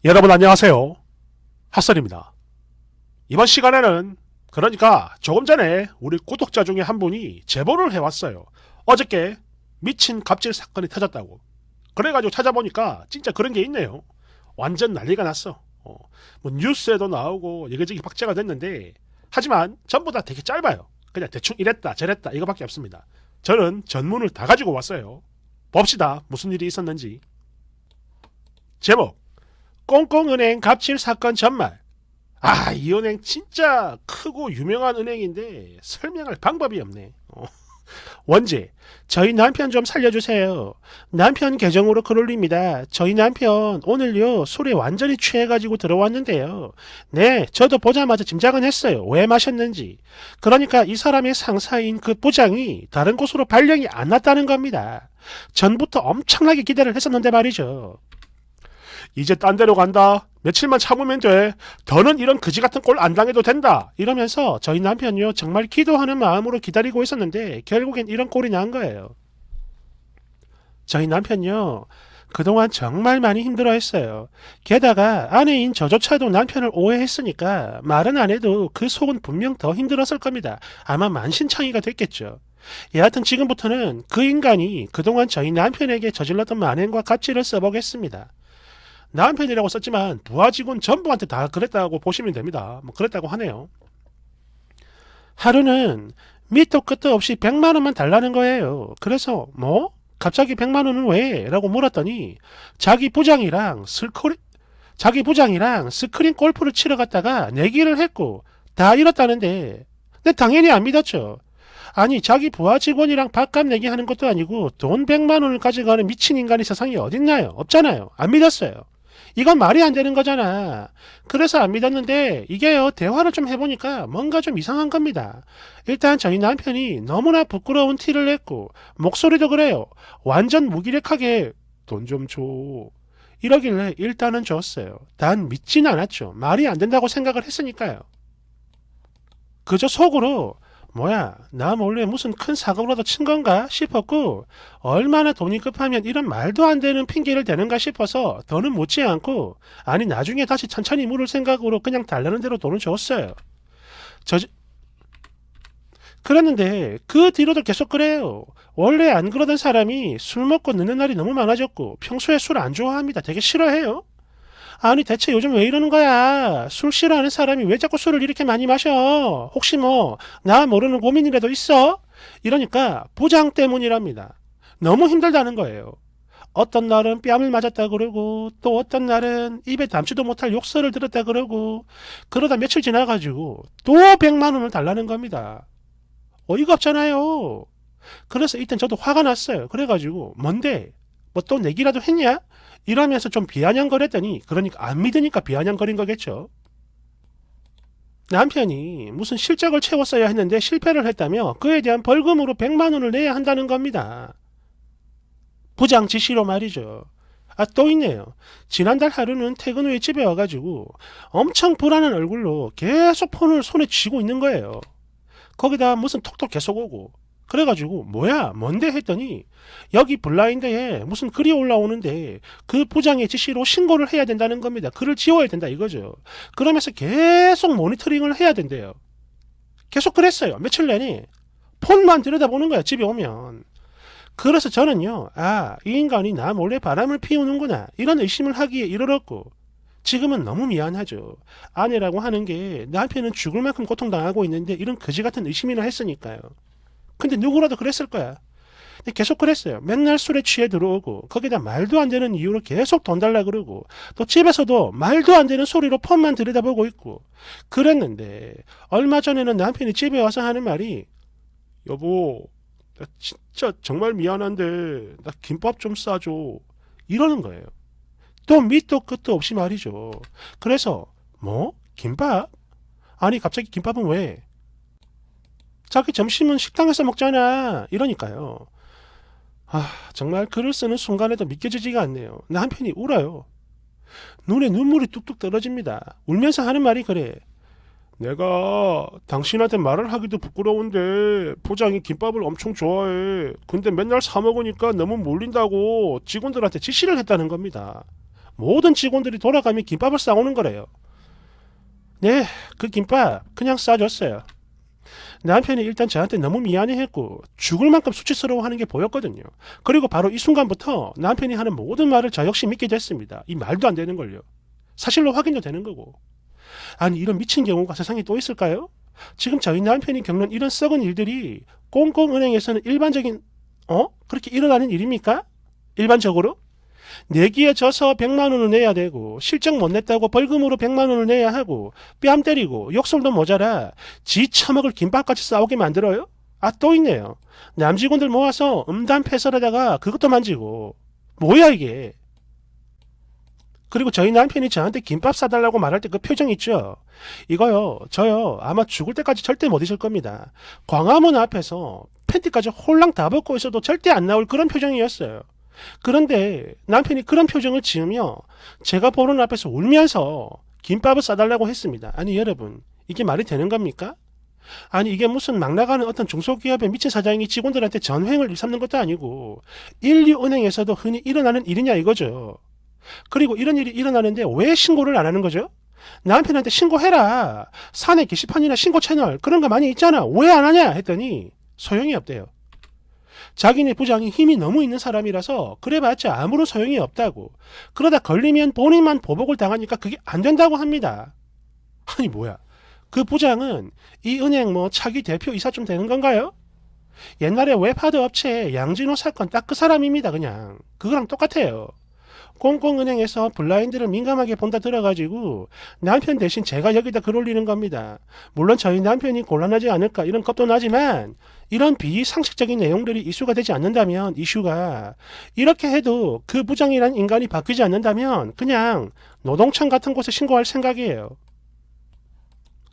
여러분 안녕하세요. 핫설입니다. 이번 시간에는 그러니까 조금 전에 우리 구독자 중에 한 분이 제보를 해왔어요. 어저께 미친 갑질 사건이 터졌다고. 그래가지고 찾아보니까 진짜 그런 게 있네요. 완전 난리가 났어. 뭐 뉴스에도 나오고 여기저기 박제가 됐는데 하지만 전부 다 되게 짧아요. 그냥 대충 이랬다 저랬다 이거밖에 없습니다. 저는 전문을 다 가지고 왔어요. 봅시다 무슨 일이 있었는지. 제목 꽁꽁은행 갑질 사건 전말. 이 은행 진짜 크고 유명한 은행인데 설명할 방법이 없네. 원제, 저희 남편 좀 살려주세요. 남편 계정으로 글 올립니다. 저희 남편 오늘요 술에 완전히 취해가지고 들어왔는데요. 네, 저도 보자마자 짐작은 했어요. 왜 마셨는지. 그러니까 이 사람의 상사인 그 부장이 다른 곳으로 발령이 안 났다는 겁니다. 전부터 엄청나게 기대를 했었는데 말이죠. 이제 딴 데로 간다. 며칠만 참으면 돼. 더는 이런 그지 같은 꼴 안 당해도 된다. 이러면서 저희 남편요 정말 기도하는 마음으로 기다리고 있었는데 결국엔 이런 꼴이 난 거예요. 저희 남편요 그동안 정말 많이 힘들어했어요. 게다가 아내인 저조차도 남편을 오해했으니까 말은 안 해도 그 속은 분명 더 힘들었을 겁니다. 아마 만신창이가 됐겠죠. 여하튼 지금부터는 그 인간이 그동안 저희 남편에게 저질렀던 만행과 갑질을 써보겠습니다. 남편이라고 썼지만 부하 직원 전부한테 다 그랬다고 보시면 됩니다. 뭐 그랬다고 하네요. 하루는 밑도 끝도 없이 100만 원만 달라는 거예요. 그래서 뭐? 갑자기 100만 원은 왜? 라고 물었더니 자기 부장이랑 스크린 골프를 치러 갔다가 내기를 했고 다 잃었다는데 근데 당연히 안 믿었죠. 아니 자기 부하 직원이랑 밥값 내기 하는 것도 아니고 돈 100만 원을 가져가는 미친 인간이 세상에 어딨나요? 없잖아요. 안 믿었어요. 이건 말이 안 되는 거잖아. 그래서 안 믿었는데 이게요 대화를 좀 해보니까 뭔가 좀 이상한 겁니다. 일단 저희 남편이 너무나 부끄러운 티를 냈고 목소리도 그래요. 완전 무기력하게 돈 좀 줘. 이러길래 일단은 줬어요. 단 믿진 않았죠. 말이 안 된다고 생각을 했으니까요. 그저 속으로 뭐야 나 몰래 무슨 큰 사고라도 친 건가 싶었고 얼마나 돈이 급하면 이런 말도 안 되는 핑계를 대는가 싶어서 더는 묻지 않고 아니 나중에 다시 천천히 물을 생각으로 그냥 달라는 대로 돈을 줬어요. 저 그랬는데 그 뒤로도 계속 그래요. 원래 안 그러던 사람이 술 먹고 늦는 날이 너무 많아졌고 평소에 술 안 좋아합니다. 되게 싫어해요. 아니 대체 요즘 왜 이러는 거야? 술 싫어하는 사람이 왜 자꾸 술을 이렇게 많이 마셔? 혹시 뭐 나 모르는 고민이라도 있어? 이러니까 부장 때문이랍니다. 너무 힘들다는 거예요. 어떤 날은 뺨을 맞았다 그러고 또 어떤 날은 입에 담지도 못할 욕설을 들었다 그러고 그러다 며칠 지나가지고 또 100만 원을 달라는 겁니다. 어이가 없잖아요. 그래서 이땐 저도 화가 났어요. 그래가지고 뭔데? 뭐 또 내기라도 했냐? 이러면서 좀 비아냥거렸더니 그러니까 안 믿으니까 비아냥거린 거겠죠. 남편이 무슨 실적을 채웠어야 했는데 실패를 했다며 그에 대한 벌금으로 100만 원을 내야 한다는 겁니다. 부장 지시로 말이죠. 또 있네요. 지난달 하루는 퇴근 후에 집에 와가지고 엄청 불안한 얼굴로 계속 폰을 손에 쥐고 있는 거예요. 거기다 무슨 톡톡 계속 오고 그래가지고 뭐야 뭔데 했더니 여기 블라인드에 무슨 글이 올라오는데 그 부장의 지시로 신고를 해야 된다는 겁니다. 글을 지워야 된다 이거죠. 그러면서 계속 모니터링을 해야 된대요. 계속 그랬어요. 며칠 내내 폰만 들여다보는 거야 집에 오면. 그래서 저는요 이 인간이 나 몰래 바람을 피우는구나 이런 의심을 하기에 이르렀고 지금은 너무 미안하죠. 아내라고 하는 게 남편은 죽을 만큼 고통당하고 있는데 이런 거지같은 의심이나 했으니까요. 근데 누구라도 그랬을 거야. 근데 계속 그랬어요. 맨날 술에 취해 들어오고 거기다 말도 안 되는 이유로 계속 돈 달라 그러고 또 집에서도 말도 안 되는 소리로 폰만 들여다보고 있고 그랬는데 얼마 전에는 남편이 집에 와서 하는 말이 여보 나 진짜 정말 미안한데 나 김밥 좀 싸줘 이러는 거예요. 또 밑도 끝도 없이 말이죠. 그래서 뭐? 김밥? 아니 갑자기 김밥은 왜? 자기 점심은 식당에서 먹잖아. 이러니까요. 정말 글을 쓰는 순간에도 믿겨지지가 않네요. 남편이 울어요. 눈에 눈물이 뚝뚝 떨어집니다. 울면서 하는 말이 그래. 내가 당신한테 말을 하기도 부끄러운데 부장이 김밥을 엄청 좋아해. 근데 맨날 사 먹으니까 너무 몰린다고 직원들한테 지시를 했다는 겁니다. 모든 직원들이 돌아가며 김밥을 싸오는 거래요. 네, 그 김밥 그냥 싸줬어요. 남편이 일단 저한테 너무 미안해했고 죽을 만큼 수치스러워하는 게 보였거든요. 그리고 바로 이 순간부터 남편이 하는 모든 말을 저 역시 믿게 됐습니다. 이 말도 안 되는 걸요. 사실로 확인도 되는 거고. 아니 이런 미친 경우가 세상에 또 있을까요? 지금 저희 남편이 겪는 이런 썩은 일들이 꽁꽁은행에서는 일반적인 그렇게 일어나는 일입니까? 일반적으로? 내기에 져서 100만 원을 내야 되고 실적 못 냈다고 벌금으로 100만 원을 내야 하고 뺨 때리고 욕설도 모자라 지 처먹을 김밥까지 싸우게 만들어요? 아 또 있네요. 남직원들 모아서 음담패설에다가 그것도 만지고 뭐야 이게. 그리고 저희 남편이 저한테 김밥 싸달라고 말할 때 그 표정 있죠? 이거요 저요 아마 죽을 때까지 절대 못 잊을 겁니다. 광화문 앞에서 팬티까지 홀랑 다 벗고 있어도 절대 안 나올 그런 표정이었어요. 그런데 남편이 그런 표정을 지으며 제가 보는 앞에서 울면서 김밥을 싸달라고 했습니다. 아니 여러분 이게 말이 되는 겁니까? 아니 이게 무슨 막 나가는 어떤 중소기업의 미친 사장이 직원들한테 전횡을 일삼는 것도 아니고 인류은행에서도 흔히 일어나는 일이냐 이거죠. 그리고 이런 일이 일어나는데 왜 신고를 안 하는 거죠? 남편한테 신고해라. 사내 게시판이나 신고 채널 그런 거 많이 있잖아. 왜 안 하냐 했더니 소용이 없대요. 자기네 부장이 힘이 너무 있는 사람이라서 그래봤자 아무런 소용이 없다고. 그러다 걸리면 본인만 보복을 당하니까 그게 안 된다고 합니다. 아니 뭐야. 그 부장은 이 은행 차기 대표이사쯤 되는 건가요? 옛날에 웹하드 업체 양진호 사건 딱 그 사람입니다. 그냥. 그거랑 똑같아요. 공공은행에서 블라인드를 민감하게 본다 들어가지고 남편 대신 제가 여기다 글 올리는 겁니다. 물론 저희 남편이 곤란하지 않을까 이런 겁도 나지만 이런 비상식적인 내용들이 이슈가 되지 않는다면 이슈가 이렇게 해도 그 부장이란 인간이 바뀌지 않는다면 그냥 노동청 같은 곳에 신고할 생각이에요.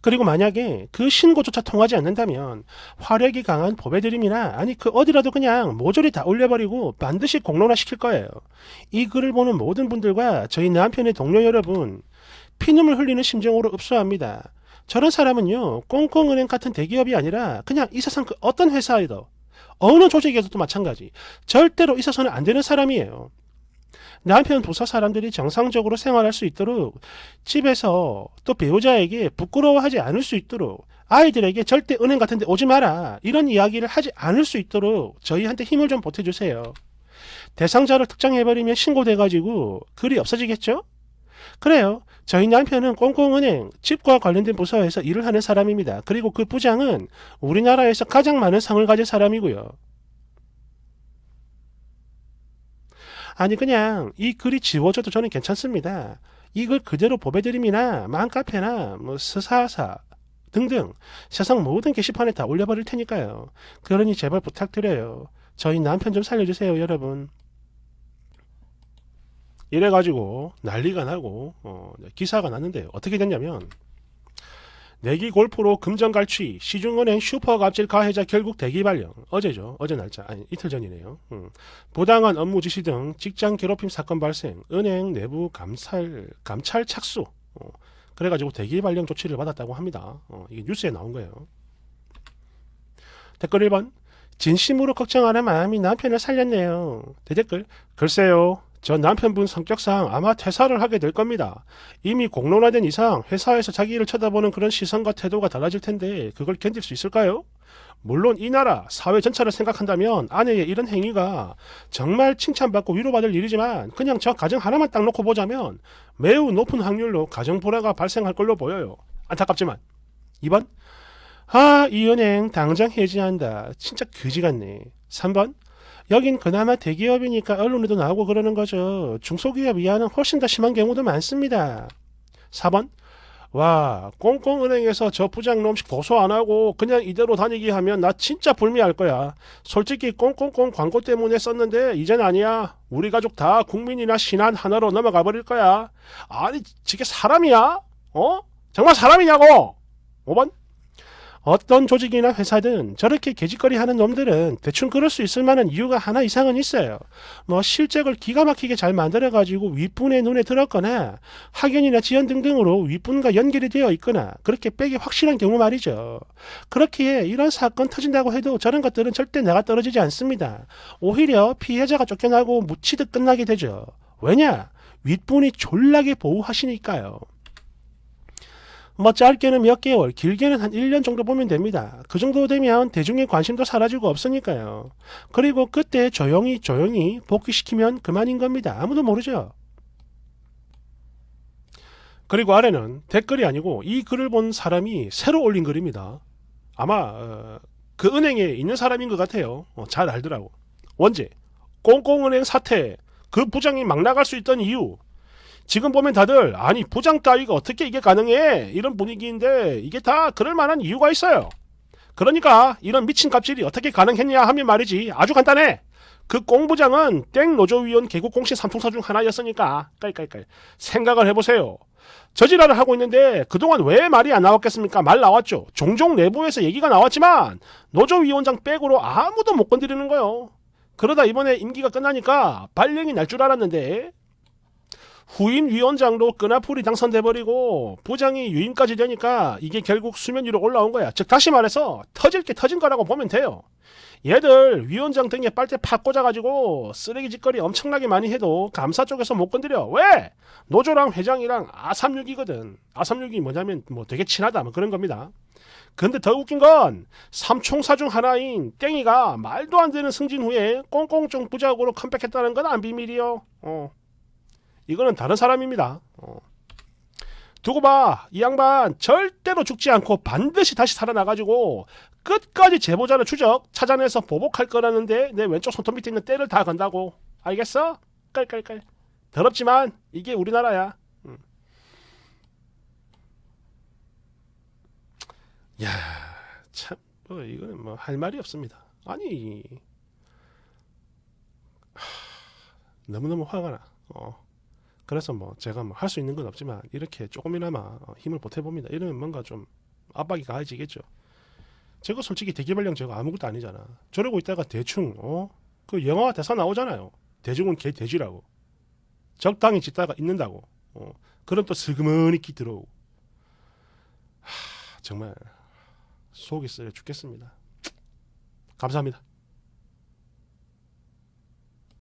그리고 만약에 그 신고조차 통하지 않는다면 화력이 강한 보배드림이나 아니 그 어디라도 그냥 모조리 다 올려버리고 반드시 공론화 시킬 거예요. 이 글을 보는 모든 분들과 저희 남편의 동료 여러분 피눈물 흘리는 심정으로 읍소합니다. 저런 사람은요 꽁꽁은행 같은 대기업이 아니라 그냥 이 세상 그 어떤 회사에도 어느 조직에서도 마찬가지 절대로 있어서는 안 되는 사람이에요. 남편 부서 사람들이 정상적으로 생활할 수 있도록 집에서 또 배우자에게 부끄러워하지 않을 수 있도록 아이들에게 절대 은행 같은 데 오지 마라 이런 이야기를 하지 않을 수 있도록 저희한테 힘을 좀 보태주세요. 대상자를 특정해버리면 신고돼가지고 글이 없어지겠죠? 그래요. 저희 남편은 꽁꽁은행 집과 관련된 부서에서 일을 하는 사람입니다. 그리고 그 부장은 우리나라에서 가장 많은 상을 가진 사람이고요. 아니 그냥 이 글이 지워져도 저는 괜찮습니다. 이 글 그대로 보배드림이나 맘카페나 스사사 등등 세상 모든 게시판에 다 올려버릴 테니까요. 그러니 제발 부탁드려요. 저희 남편 좀 살려주세요 여러분. 이래가지고 난리가 나고 기사가 났는데 어떻게 됐냐면 내기 골프로 금전갈취 시중은행 슈퍼갑질 가해자 결국 대기 발령. 어제죠. 어제 날짜. 아니 이틀 전이네요. 부당한 업무 지시 등 직장 괴롭힘 사건 발생. 은행 내부 감찰 착수. 그래가지고 대기 발령 조치를 받았다고 합니다. 이게 뉴스에 나온 거예요. 댓글 1번. 진심으로 걱정하는 마음이 남편을 살렸네요. 대댓글. 글쎄요. 저 남편분 성격상 아마 퇴사를 하게 될 겁니다. 이미 공론화된 이상 회사에서 자기를 쳐다보는 그런 시선과 태도가 달라질 텐데 그걸 견딜 수 있을까요? 물론 이 나라 사회 전체를 생각한다면 아내의 이런 행위가 정말 칭찬받고 위로받을 일이지만 그냥 저 가정 하나만 딱 놓고 보자면 매우 높은 확률로 가정 불화가 발생할 걸로 보여요. 안타깝지만. 2번. 이 은행 당장 해지한다. 진짜 그지 같네. 3번. 여긴 그나마 대기업이니까 언론에도 나오고 그러는 거죠. 중소기업 이하는 훨씬 더 심한 경우도 많습니다. 4번. 와, 꽁꽁은행에서 저 부장 놈식 고소 안 하고 그냥 이대로 다니기 하면 나 진짜 불미할 거야. 솔직히 꽁꽁꽁 광고 때문에 썼는데 이젠 아니야. 우리 가족 다 국민이나 신한 하나로 넘어가 버릴 거야. 아니, 저게 사람이야? 정말 사람이냐고? 5번. 어떤 조직이나 회사든 저렇게 개짓거리 하는 놈들은 대충 그럴 수 있을 만한 이유가 하나 이상은 있어요. 실적을 기가 막히게 잘 만들어가지고 윗분의 눈에 들었거나 학연이나 지연 등등으로 윗분과 연결이 되어 있거나 그렇게 빼기 확실한 경우 말이죠. 그렇기에 이런 사건 터진다고 해도 저런 것들은 절대 나가 떨어지지 않습니다. 오히려 피해자가 쫓겨나고 묻히듯 끝나게 되죠. 왜냐? 윗분이 졸라게 보호하시니까요. 뭐 짧게는 몇 개월, 길게는 한 1년 정도 보면 됩니다. 그 정도 되면 대중의 관심도 사라지고 없으니까요. 그리고 그때 조용히 복귀시키면 그만인 겁니다. 아무도 모르죠. 그리고 아래는 댓글이 아니고 이 글을 본 사람이 새로 올린 글입니다. 아마 그 은행에 있는 사람인 것 같아요. 잘 알더라고. 원제 꽁꽁은행 사태, 그 부장이 막 나갈 수 있던 이유. 지금 보면 다들 아니 부장 따위가 어떻게 이게 가능해, 이런 분위기인데 이게 다 그럴 만한 이유가 있어요. 그러니까 이런 미친 갑질이 어떻게 가능했냐 하면 말이지, 아주 간단해. 그 꽁부장은 땡 노조위원 개국 공신 삼총사 중 하나였으니까 깔깔깔 생각을 해보세요. 저지랄을 하고 있는데 그동안 왜 말이 안 나왔겠습니까? 말 나왔죠. 종종 내부에서 얘기가 나왔지만 노조위원장 백으로 아무도 못 건드리는 거요. 그러다 이번에 임기가 끝나니까 발령이 날 줄 알았는데 후임 위원장로 끈앞풀이 당선돼버리고 부장이 유임까지 되니까 이게 결국 수면 위로 올라온 거야. 즉 다시 말해서 터질 게 터진 거라고 보면 돼요. 얘들 위원장 등에 빨대 팍 꽂아가지고 쓰레기 짓거리 엄청나게 많이 해도 감사 쪽에서 못 건드려. 왜? 노조랑 회장이랑 아삼육이거든. 아삼육이 뭐냐면 뭐 되게 친하다 뭐 그런 겁니다. 근데 더 웃긴 건 삼총사 중 하나인 땡이가 말도 안 되는 승진 후에 꽁꽁증 부작으로 컴백했다는 건 안 비밀이요. 이거는 다른 사람입니다. 두고 봐. 이 양반 절대로 죽지 않고 반드시 다시 살아나가지고 끝까지 제보자를 찾아내서 보복할 거라는데 내 왼쪽 손톱 밑에 있는 때를 다 건다고. 알겠어? 깔깔깔. 더럽지만 이게 우리나라야. 야, 참, 이거는 뭐 할 말이 없습니다. 아니, 너무너무 화가 나. 그래서 뭐 제가 뭐 할 수 있는 건 없지만 이렇게 조금이나마 힘을 보태봅니다. 이러면 뭔가 좀 압박이 가해지겠죠. 저거 솔직히 대기발령 저거 아무것도 아니잖아. 저러고 있다가 대충 그 영화 대사 나오잖아요. 대중은 개 돼지라고. 적당히 짓다가 있는다고. 그럼 또 슬그머니 끼 들어오고. 정말 속이 쓰려 죽겠습니다. 감사합니다.